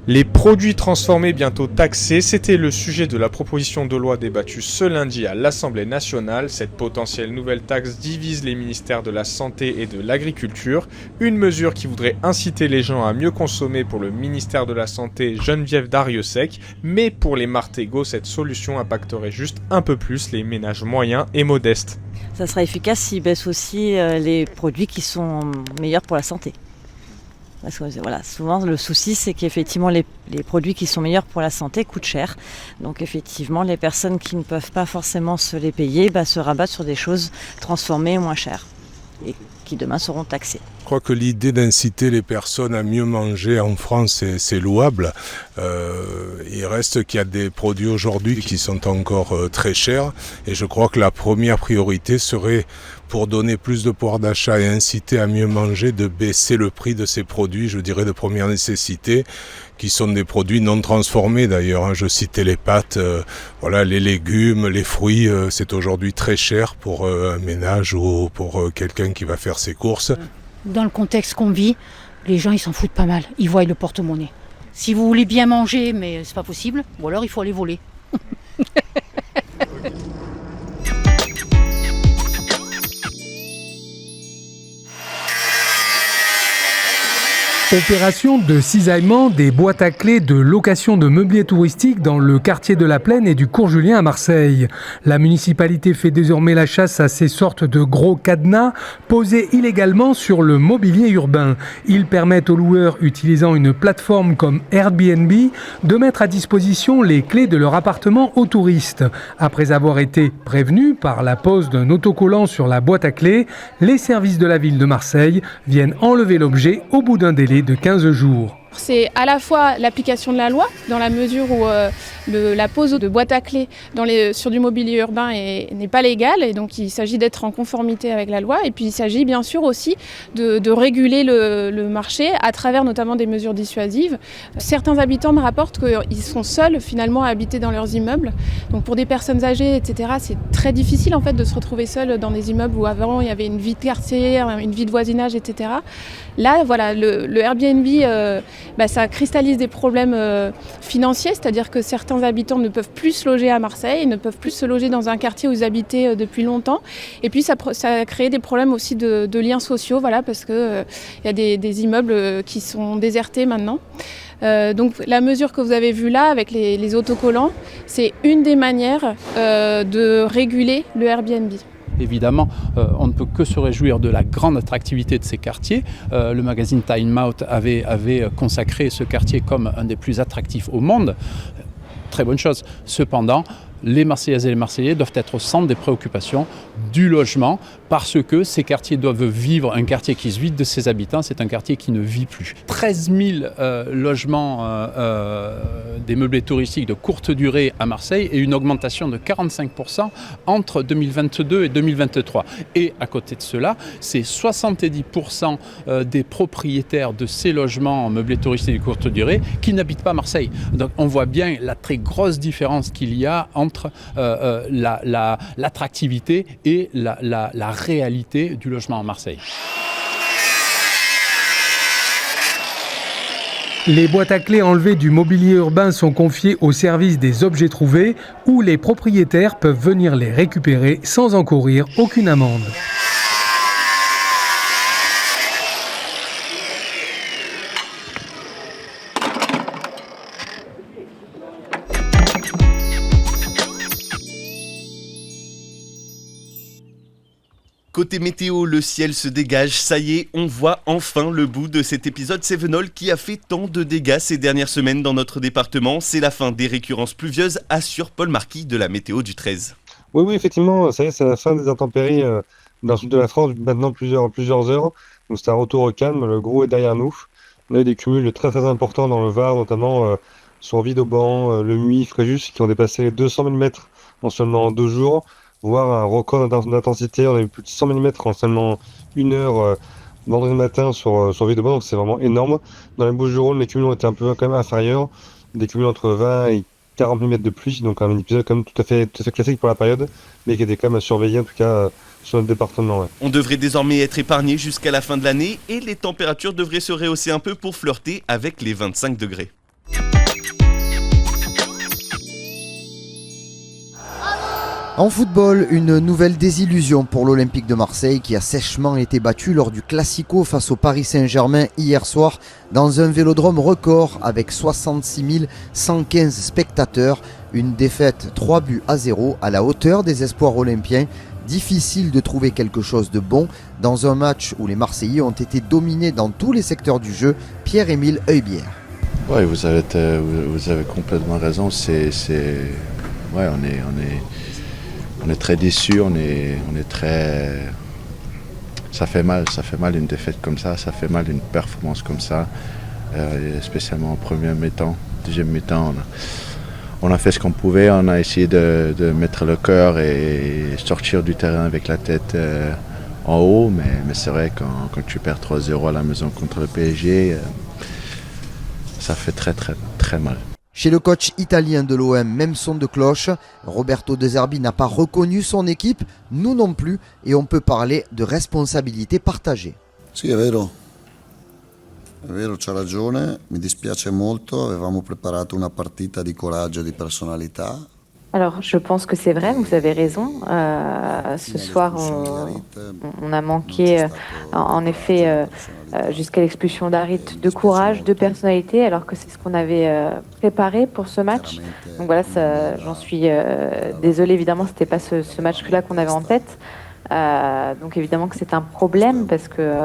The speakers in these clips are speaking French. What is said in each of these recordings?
Les produits transformés bientôt taxés, c'était le sujet de la proposition de loi débattue ce lundi à l'Assemblée nationale. Cette potentielle nouvelle taxe divise les ministères de la Santé et de l'Agriculture. Une mesure qui voudrait inciter les gens à mieux consommer pour le ministère de la Santé, Geneviève Darrieussecq. Mais pour les Martégots, cette solution impacterait juste un peu plus les ménages moyens et modestes. Ça sera efficace s'ils baissent aussi les produits qui sont meilleurs pour la santé. Parce que voilà, souvent le souci c'est qu'effectivement les produits qui sont meilleurs pour la santé coûtent cher. Donc effectivement les personnes qui ne peuvent pas forcément se les payer se rabattent sur des choses transformées moins chères et qui demain seront taxées. Je crois que l'idée d'inciter les personnes à mieux manger en France, c'est louable. Il reste qu'il y a des produits aujourd'hui qui sont encore très chers. Et je crois que la première priorité serait, pour donner plus de pouvoir d'achat et inciter à mieux manger, de baisser le prix de ces produits, je dirais de première nécessité, qui sont des produits non transformés d'ailleurs. Je citais les pâtes, les légumes, les fruits, c'est aujourd'hui très cher pour un ménage ou pour quelqu'un qui va faire ses courses. Dans le contexte qu'on vit, les gens ils s'en foutent pas mal, ils voient le porte-monnaie. Si vous voulez bien manger, mais c'est pas possible, ou alors il faut aller voler. Opération de cisaillement des boîtes à clés de location de meublé touristique dans le quartier de la Plaine et du Cours Julien à Marseille. La municipalité fait désormais la chasse à ces sortes de gros cadenas posés illégalement sur le mobilier urbain. Ils permettent aux loueurs utilisant une plateforme comme Airbnb de mettre à disposition les clés de leur appartement aux touristes. Après avoir été prévenus par la pose d'un autocollant sur la boîte à clés, les services de la ville de Marseille viennent enlever l'objet au bout d'un délai de 15 jours. C'est à la fois l'application de la loi, dans la mesure où la pose de boîtes à clés sur du mobilier urbain n'est pas légale, et donc il s'agit d'être en conformité avec la loi. Et puis il s'agit bien sûr aussi de réguler le marché à travers notamment des mesures dissuasives. Certains habitants me rapportent qu'ils sont seuls finalement à habiter dans leurs immeubles. Donc pour des personnes âgées, etc., c'est très difficile en fait de se retrouver seul dans des immeubles où avant il y avait une vie de quartier, une vie de voisinage, etc. Là, voilà, le Airbnb, ça cristallise des problèmes financiers, c'est-à-dire que certains habitants ne peuvent plus se loger à Marseille, ne peuvent plus se loger dans un quartier où ils habitaient depuis longtemps. Et puis ça a créé des problèmes aussi de liens sociaux, parce que y a des immeubles qui sont désertés maintenant. Donc la mesure que vous avez vue là avec les autocollants, c'est une des manières de réguler le Airbnb. Évidemment, on ne peut que se réjouir de la grande attractivité de ces quartiers. Le magazine Time Out avait consacré ce quartier comme un des plus attractifs au monde. Très bonne chose. Cependant, les Marseillaises et les Marseillais doivent être au centre des préoccupations du logement, parce que ces quartiers doivent vivre. Un quartier qui se vide de ses habitants, c'est un quartier qui ne vit plus. 13 000 logements des meublés touristiques de courte durée à Marseille et une augmentation de 45% entre 2022 et 2023. Et à côté de cela, c'est 70% des propriétaires de ces logements meublés touristiques de courte durée qui n'habitent pas Marseille. Donc on voit bien la très grosse différence qu'il y a entre l'attractivité et la réalité du logement à Marseille. Les boîtes à clés enlevées du mobilier urbain sont confiées au service des objets trouvés, où les propriétaires peuvent venir les récupérer sans encourir aucune amende. Côté météo, le ciel se dégage, ça y est, on voit enfin le bout de cet épisode Cévenol qui a fait tant de dégâts ces dernières semaines dans notre département. C'est la fin des récurrences pluvieuses, assure Paul Marquis de la météo du 13. Oui, effectivement, ça y est, c'est la fin des intempéries dans le sud de la France, maintenant plusieurs heures. Donc c'est un retour au calme, le gros est derrière nous. On a eu des cumuls très très importants dans le Var, notamment sur Villeauban, Le Muy, Fréjus, qui ont dépassé les 200 mm en seulement 2 jours. Voire un record d'intensité, on a eu plus de 100 mm en seulement 1 heure vendredi matin sur Villeauban, donc c'est vraiment énorme. Dans les Bouches-du-Rhône, les cumuls ont été un peu quand même inférieurs, des cumuls entre 20 et 40 mm de pluie, donc un épisode quand même tout à fait classique pour la période, mais qui était quand même à surveiller en tout cas sur notre département. Ouais. On devrait désormais être épargné jusqu'à la fin de l'année et les températures devraient se rehausser un peu pour flirter avec les 25 degrés. En football, une nouvelle désillusion pour l'Olympique de Marseille qui a sèchement été battu lors du Classico face au Paris Saint-Germain hier soir dans un vélodrome record avec 66 115 spectateurs. Une défaite 3-0 à la hauteur des espoirs olympiens. Difficile de trouver quelque chose de bon dans un match où les Marseillais ont été dominés dans tous les secteurs du jeu. Pierre-Émile Heubière. Oui, vous avez complètement raison. On est très déçus, on est très... Ça fait mal une défaite comme ça fait mal une performance comme ça, spécialement en première mi-temps. Deuxième mi-temps, on a fait ce qu'on pouvait, on a essayé de mettre le cœur et sortir du terrain avec la tête en haut, mais c'est vrai quand tu perds 3-0 à la maison contre le PSG, ça fait très mal. Chez le coach italien de l'OM, même son de cloche. Roberto De Zerbi n'a pas reconnu son équipe, nous non plus, et on peut parler de responsabilité partagée. Sì, è vero, c'ha ragione, mi dispiace molto, avevamo preparato una partita di coraggio e di personalità. Alors, je pense que c'est vrai, vous avez raison. Ce soir, on a manqué, en effet, jusqu'à l'expulsion d'Harit, de courage, de personnalité, alors que c'est ce qu'on avait préparé pour ce match. Donc voilà, j'en suis désolée, évidemment, c'était pas ce match-là qu'on avait en tête. Donc évidemment que c'est un problème, parce que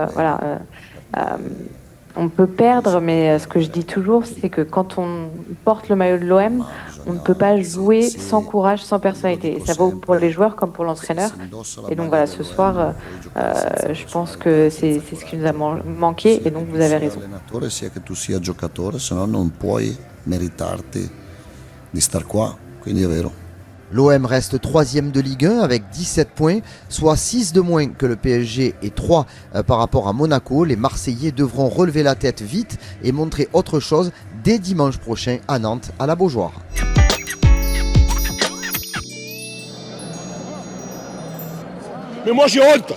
on peut perdre, mais ce que je dis toujours, c'est que quand on porte le maillot de l'OM, on ne peut pas jouer sans courage, sans personnalité. Et ça vaut pour les joueurs comme pour l'entraîneur. Et donc voilà, ce soir, je pense que c'est ce qui nous a manqué, et donc vous avez raison. L'OM reste 3e de Ligue 1 avec 17 points, soit 6 de moins que le PSG et 3 par rapport à Monaco. Les Marseillais devront relever la tête vite et montrer autre chose dès dimanche prochain à Nantes, à la Beaujoire. Mais moi j'ai honte.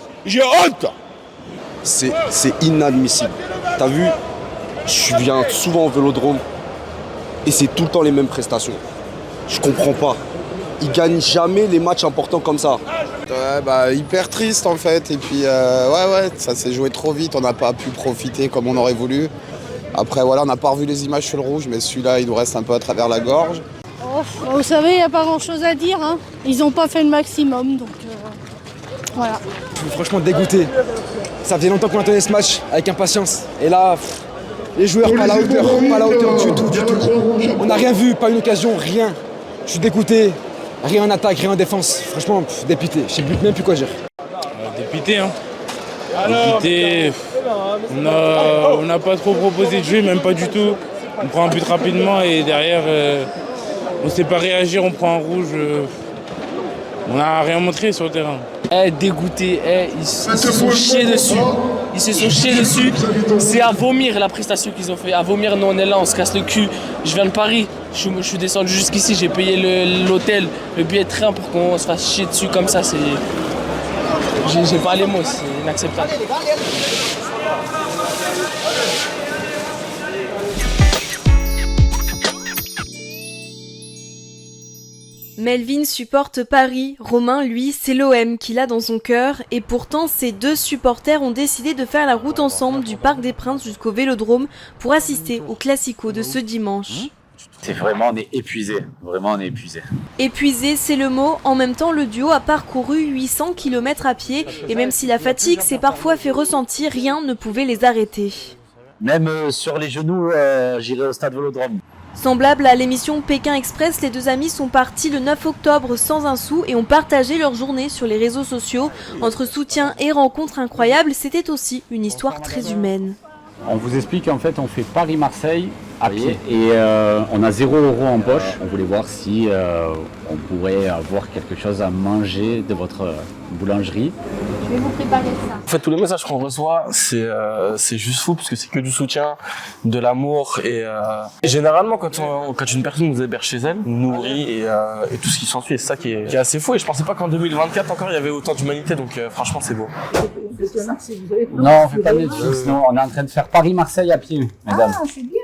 C'est inadmissible. T'as vu, je viens souvent au Vélodrome et c'est tout le temps les mêmes prestations. Je comprends pas. Ils gagnent jamais les matchs importants comme ça. Hyper triste en fait, et puis ça s'est joué trop vite, on n'a pas pu profiter comme on aurait voulu. Après voilà, on n'a pas revu les images sur le rouge, mais celui-là il nous reste un peu à travers la gorge. Vous savez, il n'y a pas grand chose à dire, hein. Ils n'ont pas fait le maximum, donc voilà. Je suis franchement dégoûté. Ça faisait longtemps qu'on attendait ce match avec impatience. Et là, les joueurs pas à la hauteur du tout. On n'a rien vu, pas une occasion, rien. Je suis dégoûté. Rien en attaque, rien en défense. Franchement, dépité. Je sais même plus quoi dire. Dépité, hein. Dépité. On n'a pas trop proposé de jeu, même pas du tout. On prend un but rapidement et derrière, on ne sait pas réagir, on prend un rouge. On n'a rien montré sur le terrain. Dégoûté, ils se sont chiés dessus. Ils se sont chiés dessus. C'est à vomir la prestation qu'ils ont fait. À vomir, nous on est là, on se casse le cul. Je viens de Paris, je suis descendu jusqu'ici, j'ai payé l'hôtel, le billet de train pour qu'on se fasse chier dessus comme ça. J'ai pas les mots, c'est inacceptable. Melvin supporte Paris, Romain, lui, c'est l'OM qu'il a dans son cœur, et pourtant ces deux supporters ont décidé de faire la route ensemble du Parc des Princes jusqu'au Vélodrome pour assister au Classico de ce dimanche. On est épuisé, vraiment on est épuisé. Épuisé, c'est le mot. En même temps, le duo a parcouru 800 km à pied, et même si la fatigue s'est parfois fait ressentir, rien ne pouvait les arrêter. Même sur les genoux, j'irai au stade Vélodrome. Semblable à l'émission Pékin Express, les deux amis sont partis le 9 octobre sans un sou et ont partagé leur journée sur les réseaux sociaux. Entre soutien et rencontres incroyables, c'était aussi une histoire très humaine. On vous explique en fait, on fait Paris-Marseille à pied et on a 0 € en poche. On voulait voir si on pourrait avoir quelque chose à manger de votre boulangerie. Je vais vous préparer ça. En fait, tous les messages qu'on reçoit, c'est juste fou parce que c'est que du soutien, de l'amour et généralement quand une personne nous héberge chez elle, nous nourrit et tout ce qui s'ensuit, c'est ça qui est assez fou. Et je pensais pas qu'en 2024 encore il y avait autant d'humanité, donc franchement c'est beau. Non, on fait pas de Netflix, non, on est en train de faire Paris-Marseille à pied, mesdames. Ah, c'est bien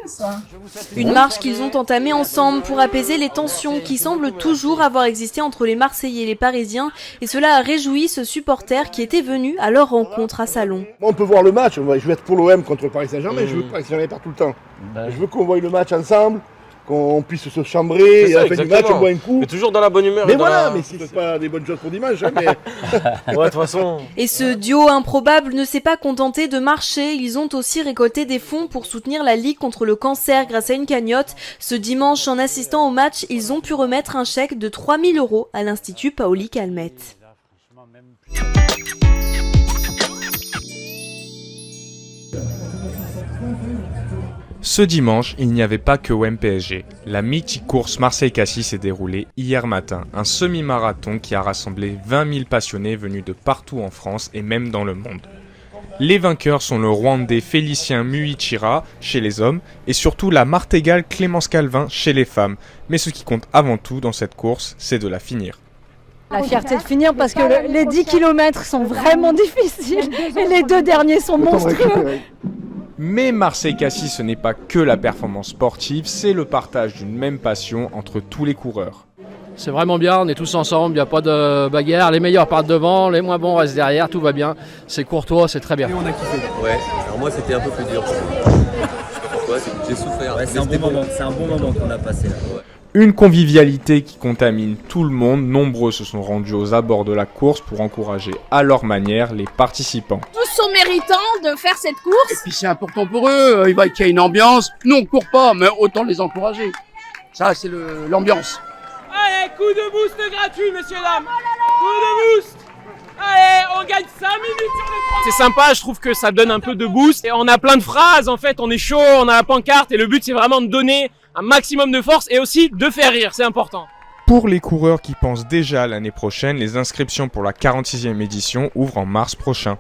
Une marche qu'ils ont entamée ensemble pour apaiser les tensions qui semblent toujours avoir existé entre les Marseillais et les Parisiens, et cela a réjoui ce supporter qui était venu à leur rencontre à Salon. On peut voir le match, je vais être pour l'OM contre le Paris Saint-Germain, je veux que le Paris Saint-Germain perd tout le temps. Je veux qu'on voie le match ensemble, qu'on puisse se chambrer, et à la fin du match on boit un coup. Mais toujours dans la bonne humeur. Mais voilà, mais c'est pas des bonnes choses pour dimanche. Hein, mais... ouais, de toute façon. Et ce duo improbable ne s'est pas contenté de marcher, ils ont aussi récolté des fonds pour soutenir la Ligue contre le cancer grâce à une cagnotte. Ce dimanche, en assistant au match, ils ont pu remettre un chèque de 3 000 € à l'Institut Paoli Calmette. Ce dimanche, il n'y avait pas que OM-PSG. La mythique course Marseille-Cassis s'est déroulée hier matin, un semi-marathon qui a rassemblé 20 000 passionnés venus de partout en France et même dans le monde. Les vainqueurs sont le Rwandais Félicien Muichira chez les hommes et surtout la Martégale Clémence Calvin chez les femmes. Mais ce qui compte avant tout dans cette course, c'est de la finir. La fierté de finir parce que les 10 km sont vraiment difficiles et les 2 derniers sont monstrueux. Mais Marseille-Cassis, ce n'est pas que la performance sportive, c'est le partage d'une même passion entre tous les coureurs. C'est vraiment bien, on est tous ensemble, il n'y a pas de bagarre, les meilleurs partent devant, les moins bons restent derrière, tout va bien, c'est courtois, c'est très bien. Et on a kiffé. Ouais, alors moi c'était un peu plus dur. Je sais pas pourquoi, j'ai souffert. Ouais, c'est un bon moment qu'on a passé là. Ouais. Une convivialité qui contamine tout le monde, nombreux se sont rendus aux abords de la course pour encourager à leur manière les participants. Tous sont méritants de faire cette course. Et puis c'est important pour eux, il va qu'il y ait une ambiance. Nous on court pas, mais autant les encourager. Ça c'est l'ambiance. Allez, coup de boost gratuit messieurs dames. Coup de boost. Allez, on gagne 5 minutes sur le 3. C'est sympa, je trouve que ça donne un peu de boost. Et on a plein de phrases, en fait, on est chaud, on a la pancarte. Et le but, c'est vraiment de donner un maximum de force et aussi de faire rire, c'est important. Pour les coureurs qui pensent déjà à l'année prochaine, les inscriptions pour la 46e édition ouvrent en mars prochain.